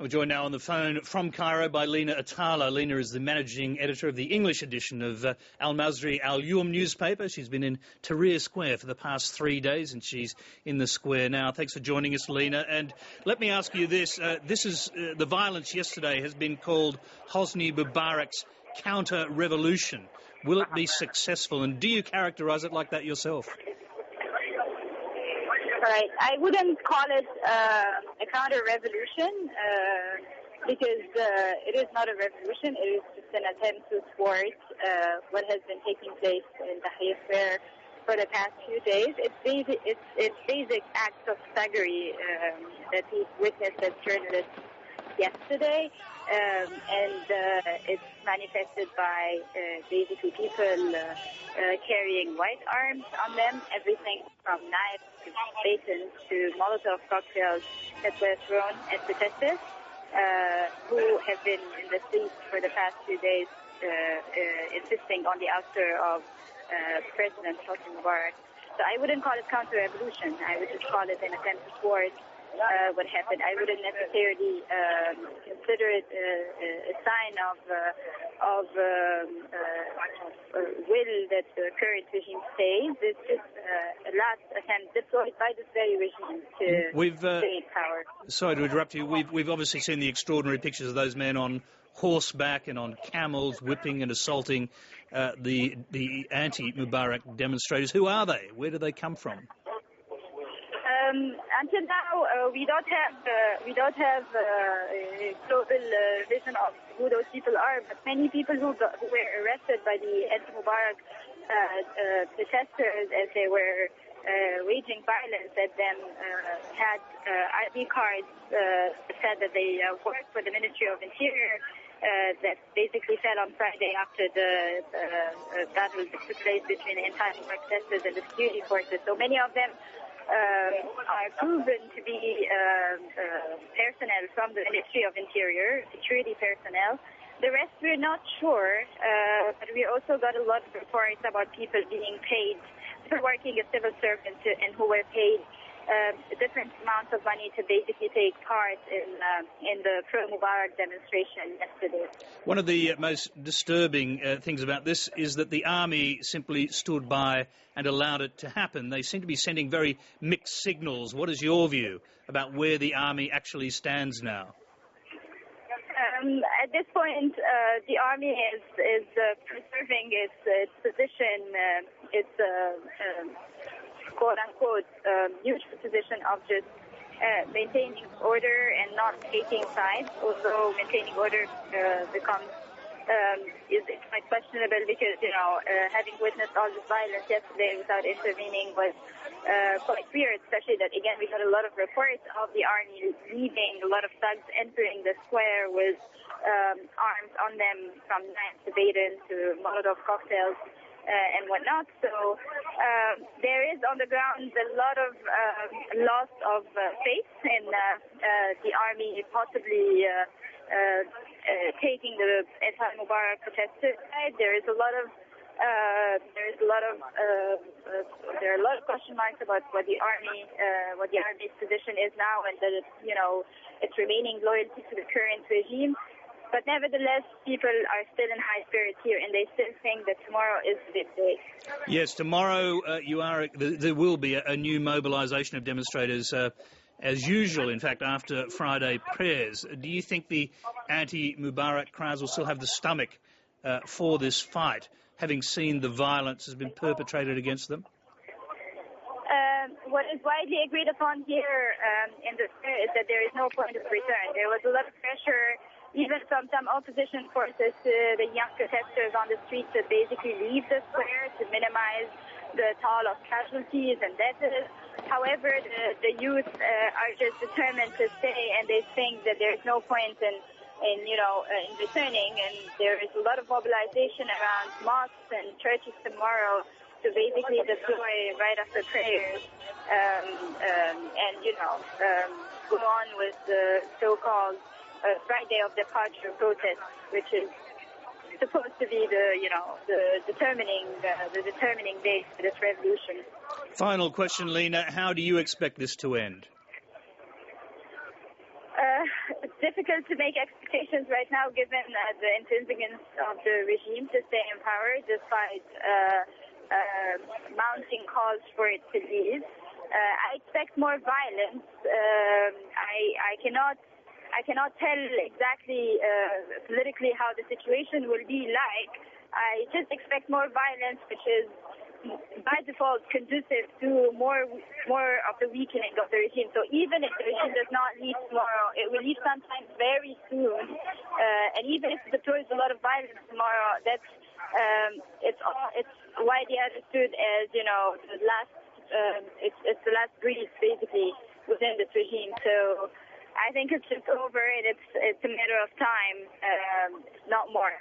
We're joined now on the phone from Cairo by Lina Attalah. Lina is the managing editor of the English edition of Masry Alyoum newspaper. She's been in Tahrir Square for the past 3 days, and she's in the square now. Thanks for joining us, Lina. And let me ask you this. The violence yesterday has been called Hosni Mubarak's counter-revolution. Will it be successful, and do you characterise it like that yourself? Right. I wouldn't call it a counter-revolution because it is not a revolution. It is just an attempt to thwart what has been taking place in Tahrir Square for the past few days. It's basic acts of thuggery that we've witnessed as journalists yesterday, and it's manifested by basically people carrying white arms on them, everything from knives to batons to Molotov cocktails that were thrown at protesters who have been in the streets for the past few days insisting on the ouster of President Hosni Mubarak. So I wouldn't call it counter-revolution. I would just call it an attempt to thwart what happened. I wouldn't necessarily consider it a sign of will that the current regime stays. It's just a last attempt deployed by this very regime to gain power. Sorry to interrupt you. We've obviously seen the extraordinary pictures of those men on horseback and on camels whipping and assaulting the anti-Mubarak demonstrators. Who are they? Where do they come from? Until now, we don't have a global vision of who those people are. But many people who were arrested by the anti-Mubarak protesters as they were waging violence at them had ID cards that said that they worked for the Ministry of Interior. That basically fell on Friday after the battle that took place between the anti-Mubarak protesters and the security forces. So many of them are proven to be personnel from the Ministry of Interior, security personnel. The rest we're not sure, but we also got a lot of reports about people being paid for working as civil servants and who were paid different amounts of money to basically take part in the pro-Mubarak demonstration yesterday. One of the most disturbing things about this is that the army simply stood by and allowed it to happen. They seem to be sending very mixed signals. What is your view about where the army actually stands now? At this point, the army is preserving its position, its quote-unquote neutral position of just maintaining order and not taking sides, although maintaining order becomes is quite questionable because, having witnessed all this violence yesterday without intervening was quite weird, especially that, again, we got a lot of reports of the army leaving, a lot of thugs entering the square with arms on them, from knives to batons to Molotov cocktails and whatnot. So there is on the ground a lot of loss of faith in the army possibly taking the anti-Mubarak protesters side. There are a lot of question marks about what the army's position is now, and that its remaining loyalty to the current regime. But nevertheless, people are still in high spirits here, and they still think that tomorrow is the big day. Yes, tomorrow there will be a new mobilisation of demonstrators, as usual, in fact, after Friday prayers. Do you think the anti-Mubarak crowds will still have the stomach for this fight, having seen the violence has been perpetrated against them? What is widely agreed upon here in the square is that there is no point of return. There was a lot of pressure, even from some opposition forces, to the young protesters on the streets to basically leave the square to minimize the toll of casualties and deaths. However, the youth are just determined to stay, and they think that there is no point in returning. And there is a lot of mobilization around mosques and churches tomorrow to basically deploy right after prayers and go on with the so-called Friday of Departure protest, which is supposed to be the determining date for this revolution. Final question, Lina. How do you expect this to end? It's difficult to make expectations right now given the intransigence of the regime to stay in power despite mounting calls for it to leave. I expect more violence. I cannot tell exactly politically how the situation will be like. I just expect more violence, which is by default conducive to more of the weakening of the regime. So even if the regime does not leave tomorrow, it will leave sometime very soon. And even if it deploys a lot of violence tomorrow, that's it's widely understood as the last it's the last breeze basically within this regime. So I think it's just over, and it's a matter of time, not more.